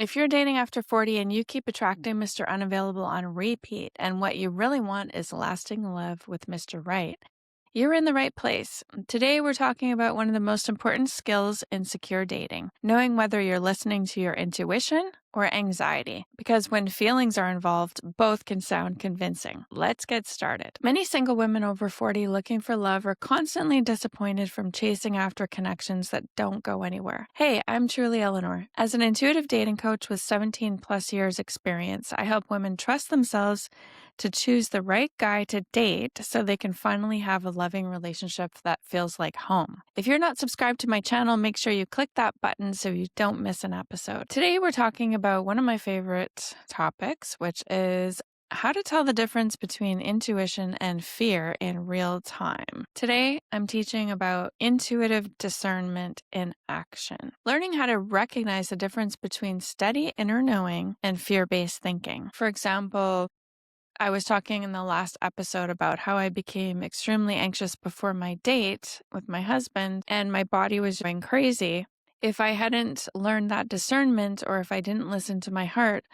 If you're dating after 40 and you keep attracting Mr. Unavailable on repeat, and what you really want is lasting love with Mr. Right, you're in the right place. Today, we're talking about one of the most important skills in secure dating, knowing whether you're listening to your intuition or anxiety. Because when feelings are involved, both can sound convincing. Let's get started. Many single women over 40 looking for love are constantly disappointed from chasing after connections that don't go anywhere. Hey, I'm truly Eleanor. As an intuitive dating coach with 17 plus years experience, I help women trust themselves to choose the right guy to date so they can finally have a loving relationship that feels like home. If you're not subscribed to my channel, make sure you click that button so you don't miss an episode. Today, we're talking about one of my favorite topics, which is how to tell the difference between intuition and fear in real time. Today, I'm teaching about intuitive discernment in action, learning how to recognize the difference between steady inner knowing and fear-based thinking. For example, I was talking in the last episode about how I became extremely anxious before my date with my husband, and my body was going crazy. If I hadn't learned that discernment, or if I didn't listen to my heart,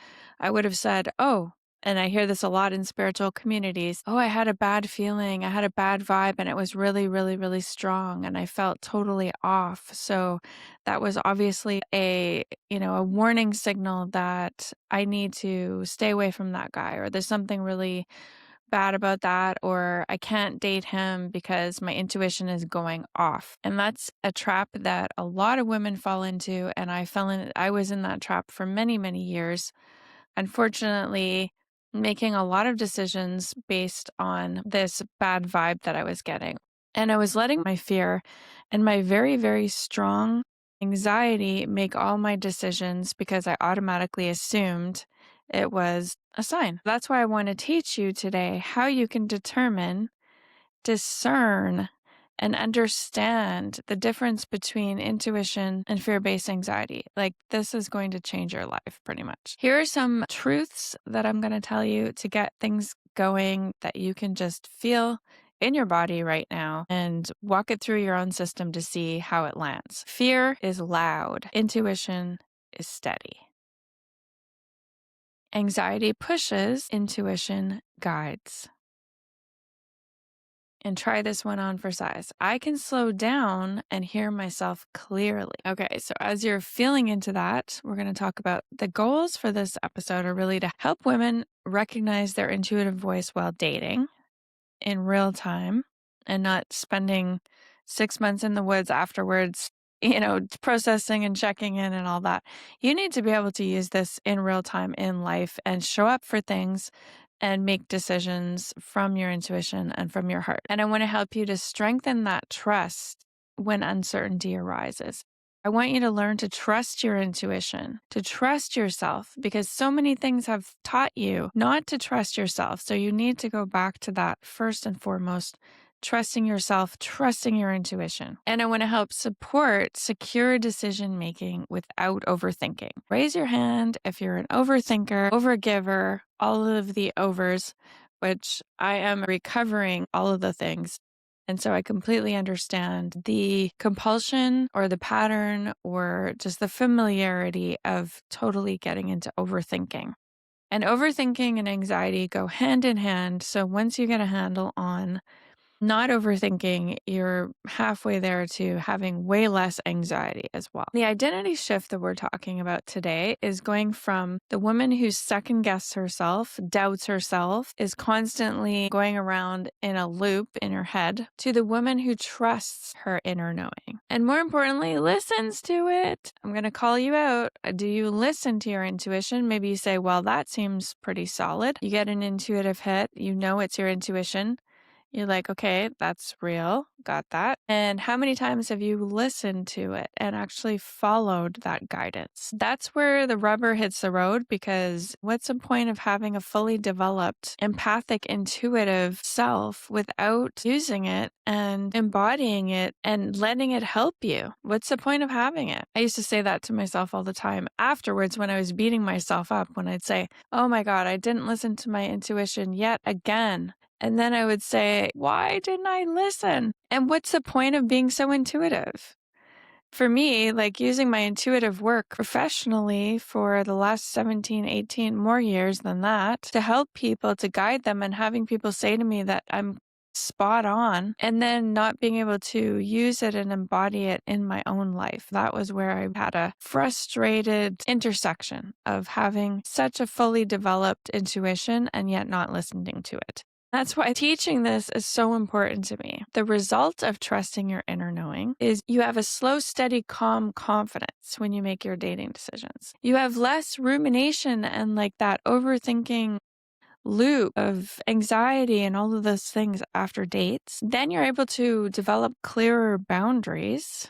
I would have said, oh, and I hear this a lot in spiritual communities. Oh, I had a bad feeling. I had a bad vibe, and it was really, really, really strong, and I felt totally off. So that was obviously a warning signal that I need to stay away from that guy, or there's something really bad about that, or I can't date him because my intuition is going off. And that's a trap that a lot of women fall into, and I was in that trap for many, many years. Unfortunately, making a lot of decisions based on this bad vibe that I was getting. And I was letting my fear and my very, very strong anxiety make all my decisions because I automatically assumed it was a sign. That's why I want to teach you today how you can discern, and understand the difference between intuition and fear-based anxiety. Like, this is going to change your life pretty much. Here are some truths that I'm going to tell you to get things going that you can just feel in your body right now and walk it through your own system to see how it lands. Fear is loud. Intuition is steady. Anxiety pushes. Intuition guides. And try this one on for size. I can slow down and hear myself clearly. Okay, so as you're feeling into that, we're going to talk about the goals for this episode are really to help women recognize their intuitive voice while dating in real time and not spending 6 months in the woods afterwards, processing and checking in and all that. You need to be able to use this in real time in life and show up for things and make decisions from your intuition and from your heart. And I want to help you to strengthen that trust when uncertainty arises. I want you to learn to trust your intuition, to trust yourself, because so many things have taught you not to trust yourself. So you need to go back to that first and foremost, trusting yourself, trusting your intuition. And I want to help support secure decision making without overthinking. Raise your hand if you're an overthinker, overgiver, all of the overs, which I am recovering all of the things. And so I completely understand the compulsion or the pattern or just the familiarity of totally getting into overthinking. And overthinking and anxiety go hand in hand. So once you get a handle on not overthinking, you're halfway there to having way less anxiety as well. The identity shift that we're talking about today is going from the woman who second guesses herself, doubts herself, is constantly going around in a loop in her head, to the woman who trusts her inner knowing. And more importantly, listens to it. I'm going to call you out. Do you listen to your intuition? Maybe you say, well, that seems pretty solid. You get an intuitive hit. You know it's your intuition. You're like, okay, that's real. Got that. And how many times have you listened to it and actually followed that guidance? That's where the rubber hits the road, because what's the point of having a fully developed, empathic, intuitive self without using it and embodying it and letting it help you? What's the point of having it? I used to say that to myself all the time afterwards when I was beating myself up, when I'd say, oh my God, I didn't listen to my intuition yet again. And then I would say, why didn't I listen? And what's the point of being so intuitive? For me, like using my intuitive work professionally for the last 17, 18 more years than that to help people, to guide them, and having people say to me that I'm spot on, and then not being able to use it and embody it in my own life. That was where I had a frustrated intersection of having such a fully developed intuition and yet not listening to it. That's why teaching this is so important to me. The result of trusting your inner knowing is you have a slow, steady, calm confidence when you make your dating decisions. You have less rumination and like that overthinking loop of anxiety and all of those things after dates. Then you're able to develop clearer boundaries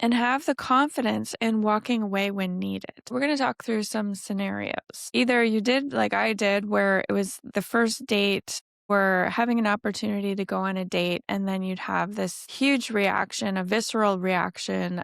and have the confidence in walking away when needed. We're going to talk through some scenarios. Either you did like I did, where it was the first date, or having an opportunity to go on a date, and then you'd have this huge reaction, a visceral reaction,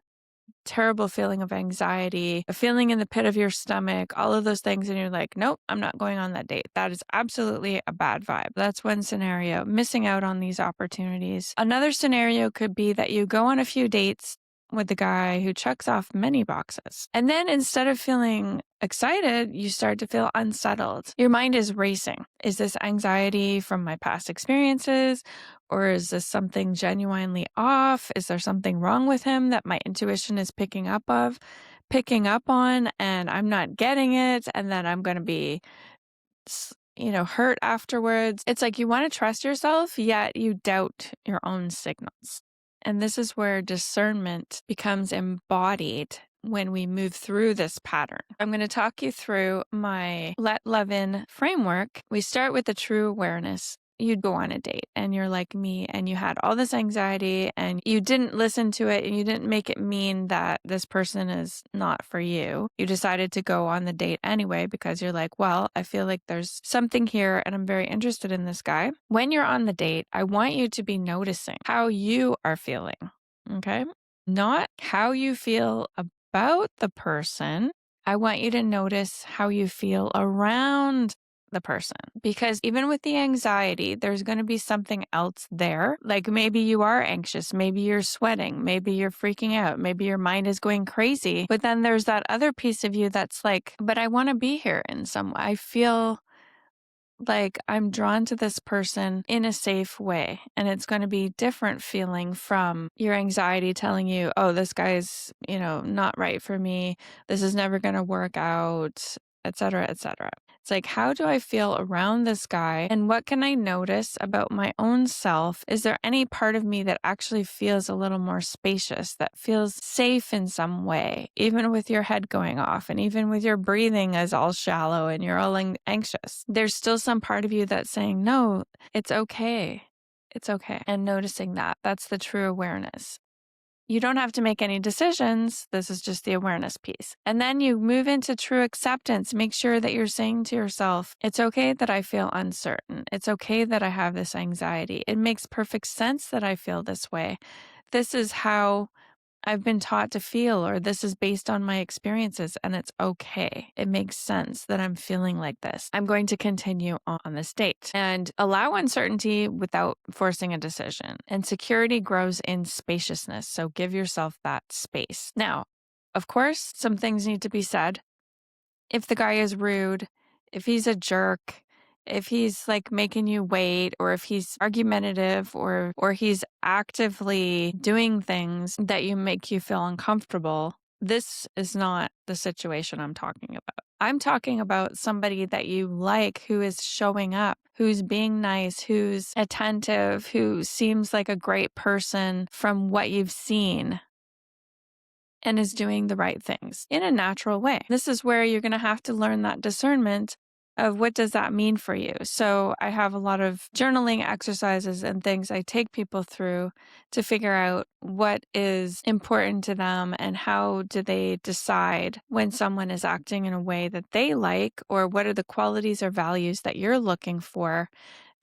terrible feeling of anxiety, a feeling in the pit of your stomach, all of those things. And you're like, nope, I'm not going on that date. That is absolutely a bad vibe. That's one scenario, missing out on these opportunities. Another scenario could be that you go on a few dates with the guy who checks off many boxes. And then instead of feeling excited, you start to feel unsettled. Your mind is racing. Is this anxiety from my past experiences? Or is this something genuinely off? Is there something wrong with him that my intuition is picking up on, and I'm not getting it? And then I'm going to be, hurt afterwards. It's like you want to trust yourself, yet you doubt your own signals. And this is where discernment becomes embodied when we move through this pattern. I'm going to talk you through my Let Love In framework. We start with the true awareness. You'd go on a date and you're like me and you had all this anxiety and you didn't listen to it and you didn't make it mean that this person is not for you. You decided to go on the date anyway because you're like, well, I feel like there's something here and I'm very interested in this guy. When you're on the date, I want you to be noticing how you are feeling, okay? Not how you feel about the person. I want you to notice how you feel around the person, because even with the anxiety, there's going to be something else there. Like maybe you are anxious, maybe you're sweating, maybe you're freaking out, maybe your mind is going crazy. But then there's that other piece of you that's like, but I want to be here in some way. I feel like I'm drawn to this person in a safe way. And it's going to be different feeling from your anxiety telling you, oh, this guy's, not right for me. This is never going to work out, et cetera, et cetera. It's like, how do I feel around this guy? And what can I notice about my own self? Is there any part of me that actually feels a little more spacious, that feels safe in some way, even with your head going off and even with your breathing is all shallow and you're all anxious? There's still some part of you that's saying, no, it's okay. It's okay. And noticing that's the true awareness. You don't have to make any decisions. This is just the awareness piece. And then you move into true acceptance. Make sure that you're saying to yourself, it's okay that I feel uncertain. It's okay that I have this anxiety. It makes perfect sense that I feel this way. This is how I've been taught to feel, or this is based on my experiences, and it's okay. It makes sense that I'm feeling like this. I'm going to continue on this date and allow uncertainty without forcing a decision. And security grows in spaciousness. So give yourself that space. Now, of course, some things need to be said. If the guy is rude, if he's a jerk, if he's like making you wait, or if he's argumentative, or he's actively doing things that make you feel uncomfortable, this is not the situation I'm talking about. I'm talking about somebody that you like, who is showing up, who's being nice, who's attentive, who seems like a great person from what you've seen, and is doing the right things in a natural way. This is where you're going to have to learn that discernment of what does that mean for you. So I have a lot of journaling exercises and things I take people through to figure out what is important to them and how do they decide when someone is acting in a way that they like, or what are the qualities or values that you're looking for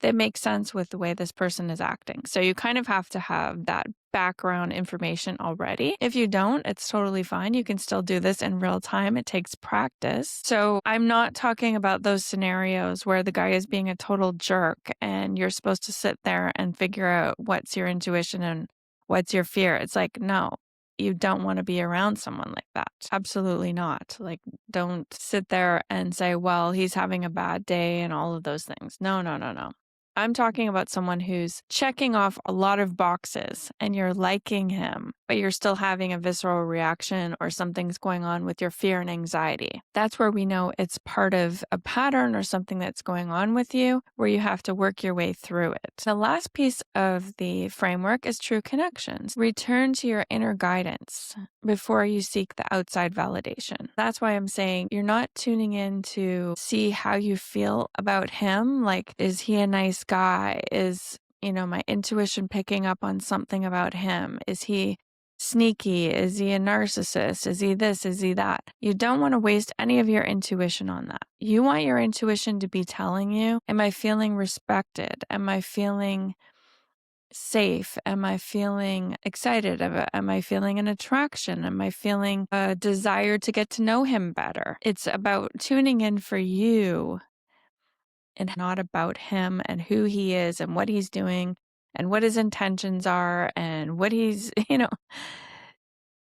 that make sense with the way this person is acting. So you kind of have to have that background information already. If you don't, it's totally fine. You can still do this in real time. It takes practice. So I'm not talking about those scenarios where the guy is being a total jerk and you're supposed to sit there and figure out what's your intuition and what's your fear. It's like, no, you don't want to be around someone like that. Absolutely not. Like, don't sit there and say, well, he's having a bad day and all of those things. No, no, no, no. I'm talking about someone who's checking off a lot of boxes and you're liking him, but you're still having a visceral reaction or something's going on with your fear and anxiety. That's where we know it's part of a pattern or something that's going on with you where you have to work your way through it. The last piece of the framework is true connections. Return to your inner guidance before you seek the outside validation. That's why I'm saying you're not tuning in to see how you feel about him. Like, is he a nice guy? Is, my intuition picking up on something about him? Is he sneaky? Is he a narcissist? Is he this? Is he that? You don't want to waste any of your intuition on that. You want your intuition to be telling you, am I feeling respected? Am I feeling safe? Am I feeling excited? Am I feeling an attraction? Am I feeling a desire to get to know him better? It's about tuning in for you and not about him and who he is and what he's doing and what his intentions are and what he's,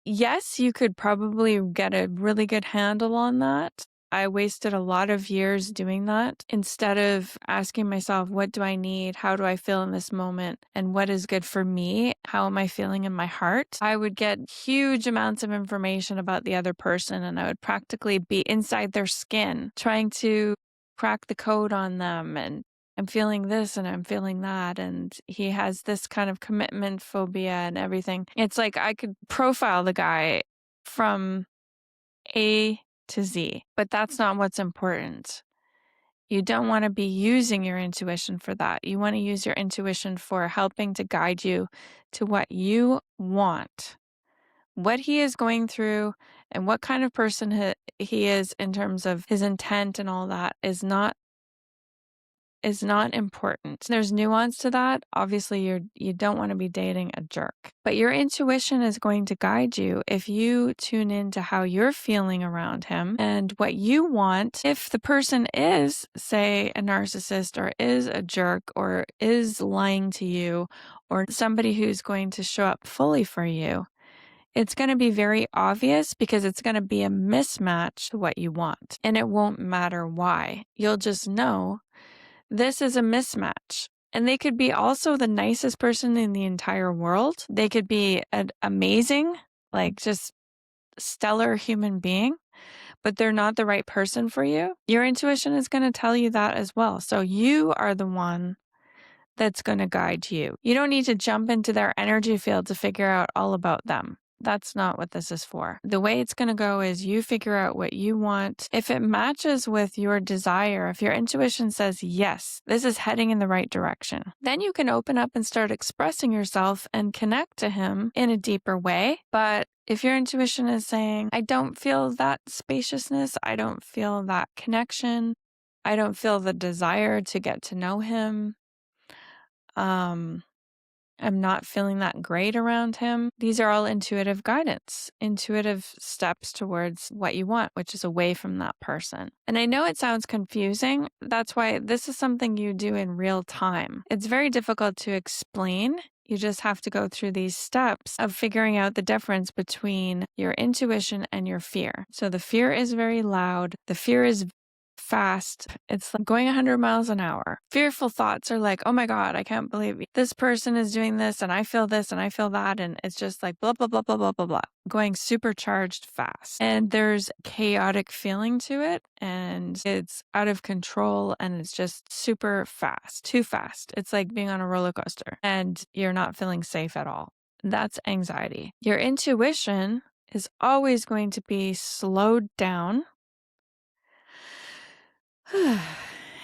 Yes, you could probably get a really good handle on that. I wasted a lot of years doing that instead of asking myself, what do I need? How do I feel in this moment? And what is good for me? How am I feeling in my heart? I would get huge amounts of information about the other person, and I would practically be inside their skin, trying to crack the code on them. And I'm feeling this and I'm feeling that. And he has this kind of commitment phobia and everything. It's like I could profile the guy from A to Z, but that's not what's important. You don't want to be using your intuition for that. You want to use your intuition for helping to guide you to what you want. What he is going through and what kind of person he is in terms of his intent and all that is not important. There's nuance to that. Obviously, you don't want to be dating a jerk. But your intuition is going to guide you if you tune into how you're feeling around him and what you want. If the person is, say, a narcissist or is a jerk or is lying to you or somebody who's going to show up fully for you, it's going to be very obvious because it's going to be a mismatch to what you want. And it won't matter why. You'll just know this is a mismatch. And they could be also the nicest person in the entire world. They could be an amazing, like just stellar human being, but they're not the right person for you. Your intuition is going to tell you that as well. So you are the one that's going to guide you. You don't need to jump into their energy field to figure out all about them. That's not what this is for. The way it's going to go is you figure out what you want. If it matches with your desire, if your intuition says, yes, this is heading in the right direction, then you can open up and start expressing yourself and connect to him in a deeper way. But if your intuition is saying, I don't feel that spaciousness, I don't feel that connection, I don't feel the desire to get to know him, I'm not feeling that great around him. These are all intuitive guidance, intuitive steps towards what you want, which is away from that person. And I know it sounds confusing. That's why this is something you do in real time. It's very difficult to explain. You just have to go through these steps of figuring out the difference between your intuition and your fear. So the fear is very loud. The fear is fast. It's like going 100 miles an hour. Fearful thoughts are like, oh my God, I can't believe this person is doing this and I feel this and I feel that. And it's just like blah, blah, blah, blah, blah, blah, blah, going supercharged fast. And there's chaotic feeling to it and it's out of control and it's just super fast, too fast. It's like being on a roller coaster and you're not feeling safe at all. That's anxiety. Your intuition is always going to be slowed down.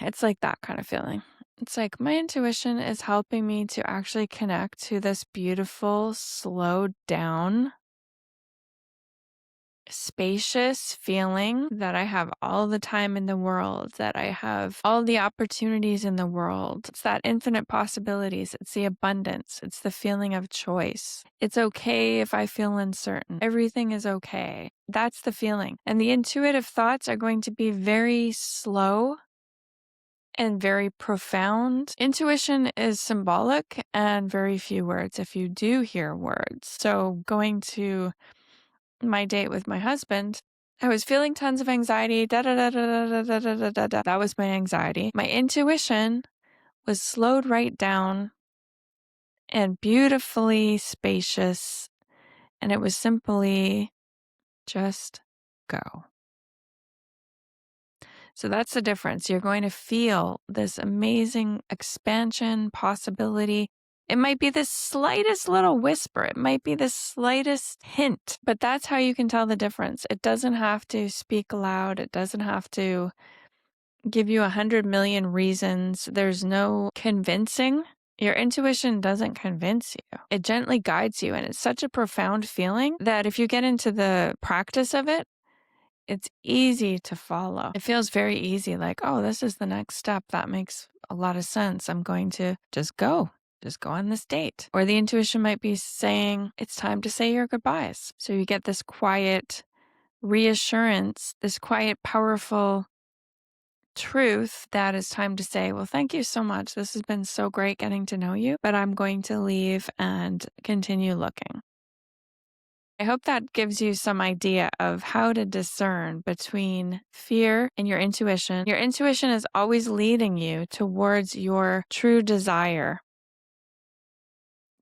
It's like that kind of feeling. It's like my intuition is helping me to actually connect to this beautiful, slowed down, spacious feeling that I have all the time in the world, that I have all the opportunities in the world. It's that infinite possibilities. It's the abundance. It's the feeling of choice. It's okay if I feel uncertain. Everything is okay. That's the feeling. And the intuitive thoughts are going to be very slow and very profound. Intuition is symbolic and very few words if you do hear words. So going to my date with my husband, I was feeling tons of anxiety. Da, da, da, da, da, da, da, da, da, da. That was my anxiety. My intuition was slowed right down and beautifully spacious. And it was simply just go. So that's the difference. You're going to feel this amazing expansion, possibility. It might be the slightest little whisper. It might be the slightest hint, but that's how you can tell the difference. It doesn't have to speak loud. It doesn't have to give you 100 million reasons. There's no convincing. Your intuition doesn't convince you. It gently guides you. And it's such a profound feeling that if you get into the practice of it, it's easy to follow. It feels very easy, like, oh, this is the next step. That makes a lot of sense. I'm going to just go on this date. Or the intuition might be saying, it's time to say your goodbyes. So you get this quiet reassurance, this quiet, powerful truth that it's time to say, well, thank you so much. This has been so great getting to know you, but I'm going to leave and continue looking. I hope that gives you some idea of how to discern between fear and your intuition. Your intuition is always leading you towards your true desire,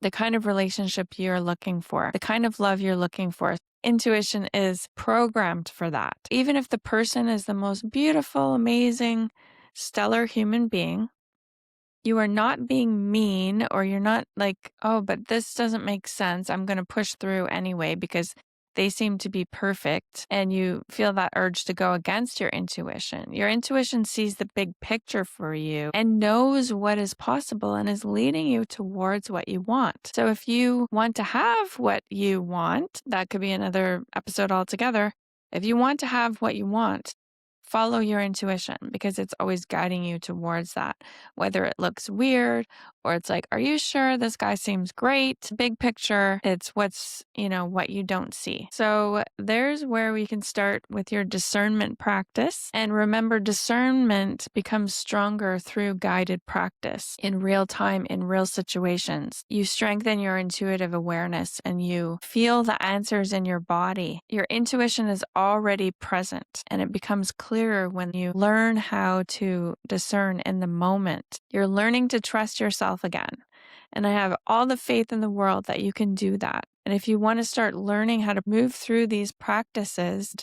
the kind of relationship you're looking for, the kind of love you're looking for. Intuition is programmed for that. Even if the person is the most beautiful, amazing, stellar human being, you are not being mean, or you're not like, oh, but this doesn't make sense. I'm going to push through anyway because they seem to be perfect. And you feel that urge to go against your intuition. Your intuition sees the big picture for you and knows what is possible and is leading you towards what you want. So if you want to have what you want, that could be another episode altogether. If you want to have what you want, follow your intuition because it's always guiding you towards that. Whether it looks weird or it's like, are you sure this guy seems great? Big picture, it's what's, what you don't see. So there's where we can start with your discernment practice. And remember, discernment becomes stronger through guided practice in real time, in real situations. You strengthen your intuitive awareness and you feel the answers in your body. Your intuition is already present and it becomes clearer when you learn how to discern in the moment. You're learning to trust yourself again. And I have all the faith in the world that you can do that. And if you want to start learning how to move through these practices,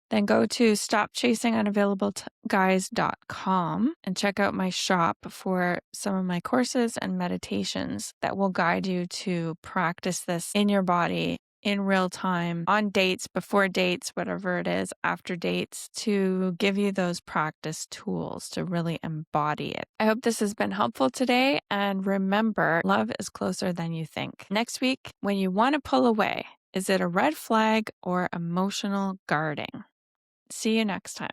then go to stopchasingunavailableguys.com and check out my shop for some of my courses and meditations that will guide you to practice this in your body in real time, on dates, before dates, whatever it is, after dates, to give you those practice tools to really embody it. I hope this has been helpful today. And remember, love is closer than you think. Next week, when you want to pull away, is it a red flag or emotional guarding? See you next time.